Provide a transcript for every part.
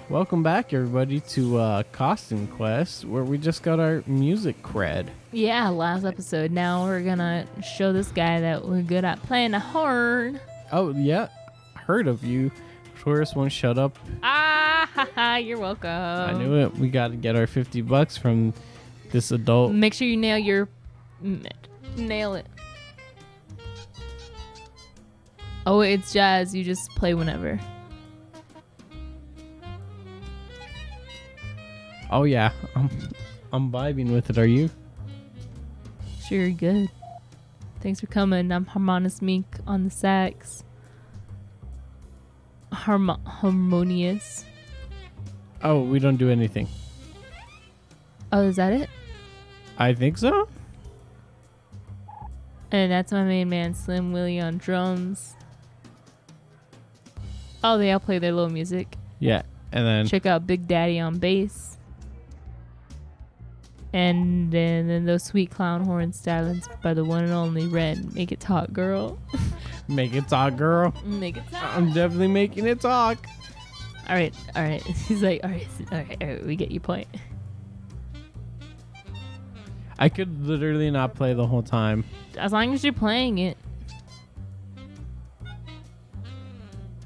Welcome back, everybody, to Costume Quest, where we just got our music cred. Yeah, last episode. Now we're gonna show this guy that we're good at playing the horn. Oh, yeah. Heard of you. Tourist won't shut up. Ah, haha, you're welcome. I knew it. We got to get our $50 from this adult. Make sure you nail it. Oh, it's jazz. You just play whenever. Oh, yeah. I'm vibing with it. Are you? Sure, good. Thanks for coming. I'm Harmonis Mink on the sax. Harmonious. Oh, we don't do anything. Oh, is that it? I think so. And that's my main man, Slim Willie, on drums. Oh, they all play their little music. Yeah. And then... Check out Big Daddy on bass. And then those sweet clown horns silenced by the one and only Ren. Make it talk, girl. Make it talk, girl. Make it talk. I'm definitely making it talk. All right. He's like, all right, we get your point. I could literally not play the whole time. As long as you're playing it.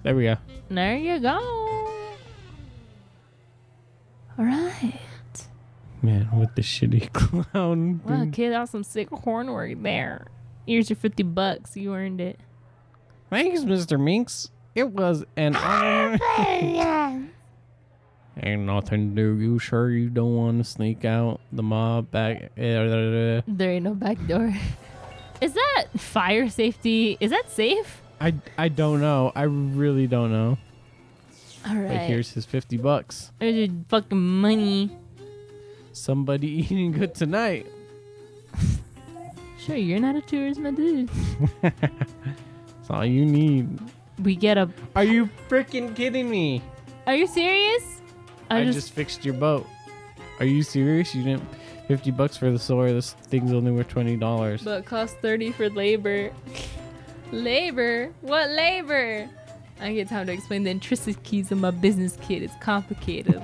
There we go. There you go. All right. Man, with the shitty clown. Wow, thing. kid, that was some sick horn work there. Here's your $50. You earned it. Thanks, Mr. Minx. It was an honor. Ain't nothing to do. You sure you don't want to sneak out the mob back? There ain't no back door. Is that fire safety? Is that safe? I don't know. I really don't know. All right. But here's his $50. There's your fucking money. Somebody eating good tonight. Sure, you're not a tourist, my dude. That's all you need. We get a... Are you freaking kidding me? Are you serious? I just fixed your boat. Are you serious? You didn't... $50 for the solar. This thing's only worth $20. But it costs $30 for labor. Labor? What labor? I get time to explain the intricacies of my business, kid. It's complicated.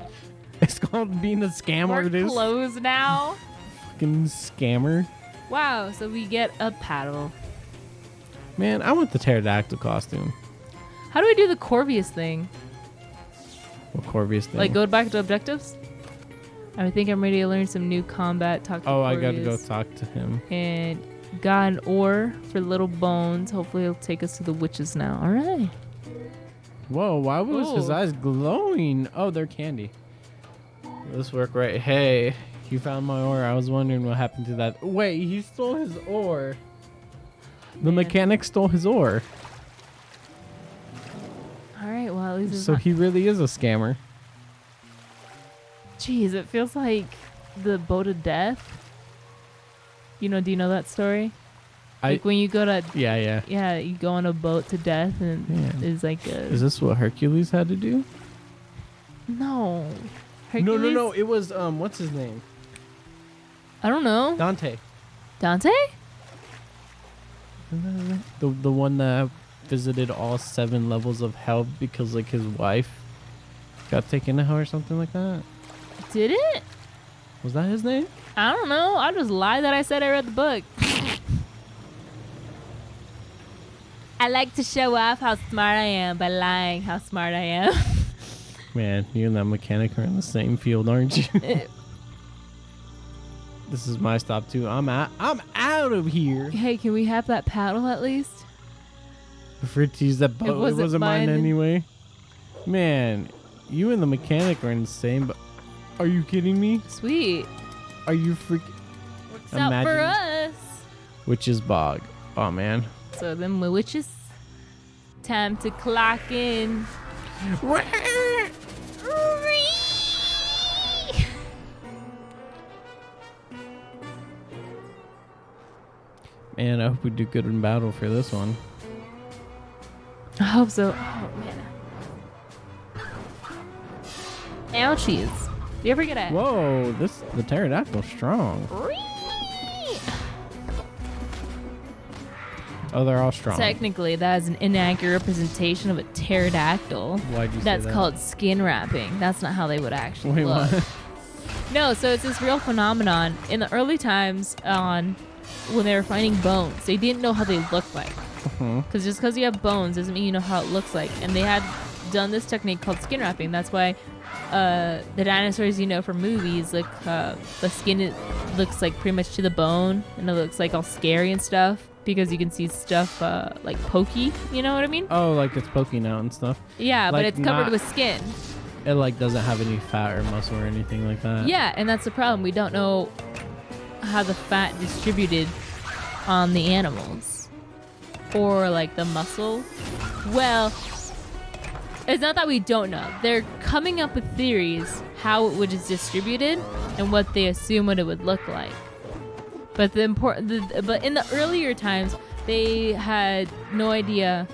It's called being a scammer. We're It is. closed now. Fucking scammer. Wow, so we get a paddle. Man, I want the pterodactyl costume. How do we do the Corvius thing? What Corvius thing? Like, go back to objectives? I think I'm ready to learn some new combat. Talk to I gotta go Corvius. talk to him. And got an ore for little bones. Hopefully it'll take us to the witches now. All right. Whoa, why was his Ooh. eyes glowing? Oh, they're candy. This work right. Hey, you found my ore. I was wondering what happened to that. Wait, he stole his ore. The Man. mechanic stole his ore. All right. Well, at least it's So not... he really is a scammer. Jeez, it feels like the boat of death. Do you know that story? Like when you go to... Yeah. you go on a boat to death and Man. it's like a... Is this what Hercules had to do? No. No. Hercules? It was what's his name? I don't know. Dante. Dante? The one that visited all 7 levels of hell because like his wife got taken to hell or something like that. Did it? Was that his name? I don't know. I just lied that I said I read the book. I like to show off how smart I am by lying how smart I am. Man, you and that mechanic are in the same field, aren't you? This is my stop too. I'm out of here. Hey, can we have that paddle at least? For to use that boat, it wasn't mine anyway. Man, you and the mechanic are insane. But are you kidding me? Sweet. Are you freaking? Works out for us. Witch's Bog. Oh man. So then my witches. Time to clock in. Man, I hope we do good in battle for this one. I hope so. Oh man. Ouchies. Do you ever get a... Whoa, the pterodactyl's strong. Oh, they're all strong. Technically, that is an inaccurate representation of a pterodactyl. Why'd you say That's that? called skin wrapping. That's not how they would actually Wait, look. what? No, so it's this real phenomenon. In the early times, when they were finding bones, they didn't know how they looked like. Because just because you have bones doesn't mean you know how it looks like. And they had done this technique called skin wrapping. That's why the dinosaurs you know from movies, like the skin looks like pretty much to the bone, and it looks like all scary and stuff because you can see stuff like pokey. You know what I mean? Oh, like it's poking out and stuff. Yeah, but Like it's covered not- with skin. It like doesn't have any fat or muscle or anything like that. Yeah, and that's the problem. We don't know how the fat distributed on the animals or like the muscle. Well, it's not that we don't know. They're coming up with theories how it would is distributed and what they assume what it would look like. But but in the earlier times, they had no idea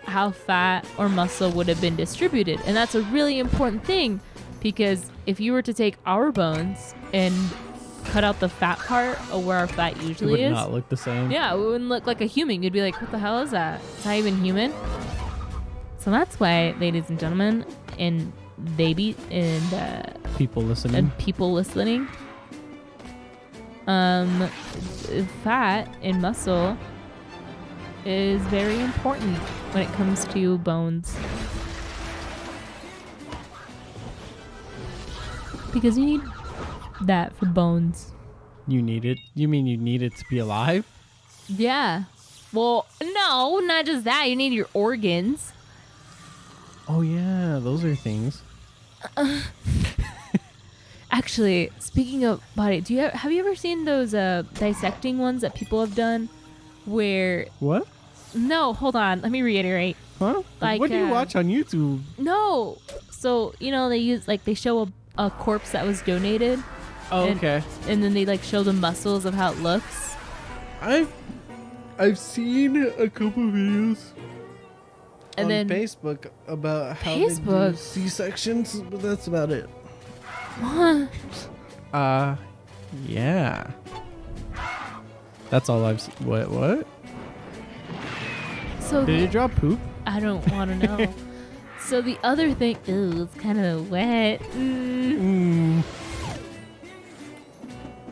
how fat or muscle would have been distributed, and that's a really important thing because if you were to take our bones and cut out the fat part of where our fat It usually would is, not look the same. yeah, it wouldn't look like a human. You'd be like, what the hell is that? Is that even human? So that's why, ladies and gentlemen, and baby and People listening. and people listening, fat and muscle is very important when it comes to bones. Because you need that for bones. You need it? You mean you need it to be alive? Yeah. Well, no, not just that. You need your organs. Oh yeah, those are things. Actually, speaking of body, have you ever seen those dissecting ones that people have done where What? no, hold on, let me reiterate. Huh? Like, What do you watch on YouTube? No. So, they show a corpse that was donated Oh, And- okay. and then they like show the muscles of how it looks. I've seen a couple videos And on then Facebook about how they do Facebook? C-sections, but that's about it. what? Yeah. That's all I've seen. What? So Did it drop poop? I don't want to know. So the other thing, ooh, it's kind of wet.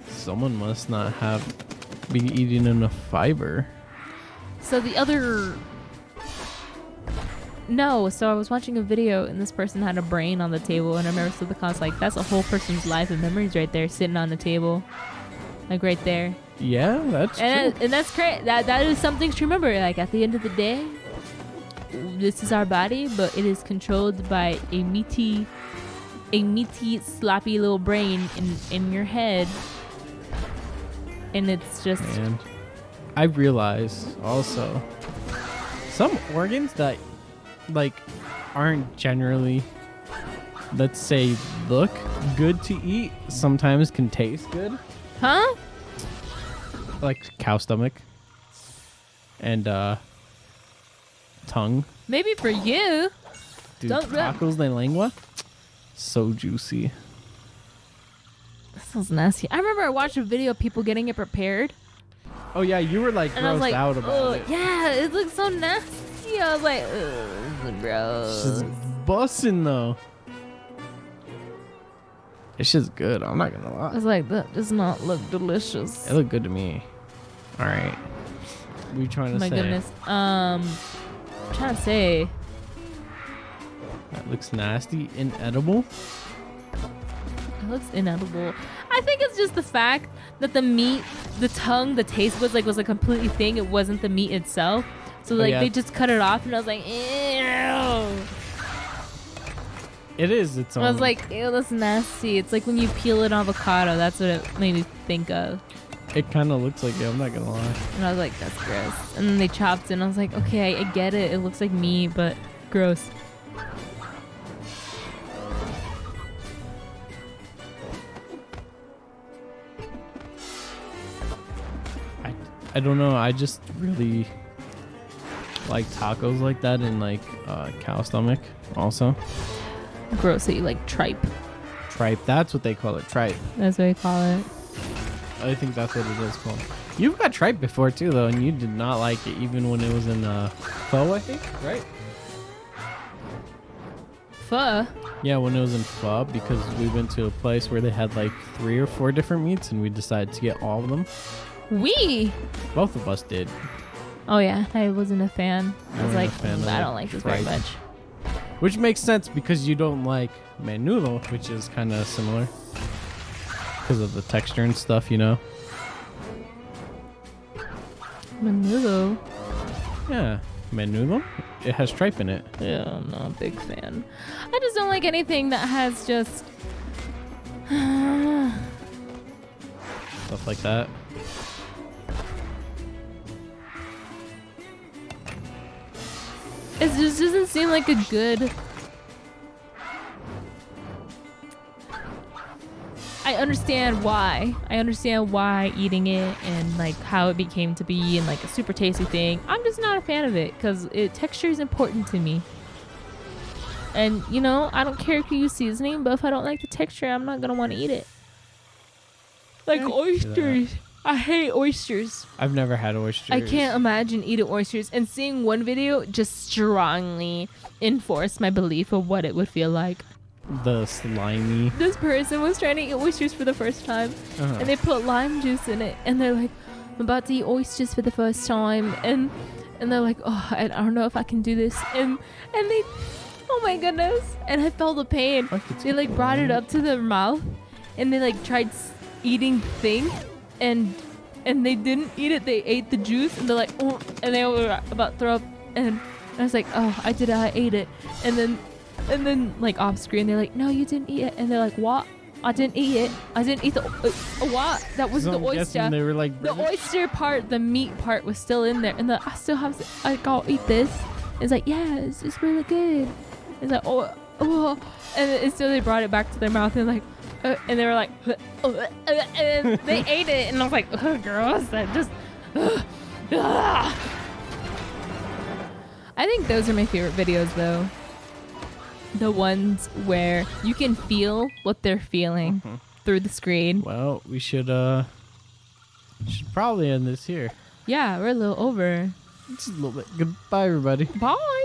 Someone must not have been eating enough fiber. So the other. No, so I was watching a video and this person had a brain on the table, and I remember so the comments like, that's a whole person's life and memories right there sitting on the table. Like right there. Yeah, that's true. And that's great. That is something to remember. Like at the end of the day, this is our body, but it is controlled by a meaty, sloppy little brain in your head. And it's just And I realize also some organs that like aren't generally, let's say, look good to eat sometimes can taste good, huh? like cow stomach and tongue. Maybe for you. Dude, Don't- tacos de lengua, so juicy. That sounds nasty. I remember I watched a video of people getting it prepared, Oh yeah, you were like and I was grossed like, out about "Ugh, it. yeah, it looks so nasty. I was like, ugh, this is gross. It's just bussin' though. It's just good. I'm not gonna I lie. was like, that does not look delicious. It looked good to me. All right. What are you trying to My say? goodness. I'm trying to say. That looks nasty, inedible. It looks inedible. I think it's just the fact that the meat, the tongue, the taste was a completely thing. It wasn't the meat itself. So like yeah. they just cut it off, and I was like, ew. It is its own. I was like, ew, that's nasty. It's like when you peel an avocado. That's what it made me think of. It kind of looks like it. I'm not gonna lie. And I was like, that's gross. And then they chopped it, and I was like, okay, I get it. It looks like meat, but gross. I don't know. I just really like tacos like that and like cow stomach also. Gross that you like tripe. Tripe. That's what they call it. Tripe. That's what I call it. I think that's what it is called. You've got tripe before too, though, and you did not like it, even when it was in pho, I think, right? Pho. Yeah, when it was in pho, because we went to a place where they had like 3 or 4 different meats, and we decided to get all of them. Both of us did. Oh yeah, I wasn't a fan. I was weren't a like, fan of I the don't like this very tripe." much. Which makes sense because you don't like menudo, which is kind of similar because of the texture and stuff, you know? Menudo. Yeah, menudo. It has tripe in it. Yeah, I'm not a big fan. I just don't like anything that has just Stuff like that. it just doesn't seem like a good. I understand why. I understand why eating it and like how it became to be and like a super tasty thing. I'm just not a fan of it because texture is important to me. And you know, I don't care if you use seasoning, but if I don't like the texture, I'm not gonna want to eat it. Like Yeah, I can see that. oysters. I hate oysters. I've never had oysters. I can't imagine eating oysters, and seeing one video just strongly enforced my belief of what it would feel like. The slimy. This person was trying to eat oysters for the first time, Uh-huh. and they put lime juice in it, and they're like, I'm about to eat oysters for the first time, and they're like, oh, I don't know if I can do this, and they, oh my goodness, and I felt the pain. Fuck, it's They like brought it up to their mouth, and they like tried eating the thing, and they didn't eat it. They ate the juice, and they're like, oh, and they were about to throw up, and I was like, oh, I did it, I ate it, and then like off screen they're like, no, you didn't eat it, and they're like, what? I didn't eat it. I didn't eat the what? That was So the I'm guessing oyster. They were like, The oyster part, the meat part was still in there, and I still have. I'll eat this. It's like, yeah, it's really good. It's like, oh, and so they brought it back to their mouth and like, and they were like, and they ate it, and I was like, oh, gross. That just. I think those are my favorite videos, though. The ones where you can feel what they're feeling through the screen. well, we should probably end this here. Yeah, we're a little over. Just a little bit. Goodbye, everybody. Bye.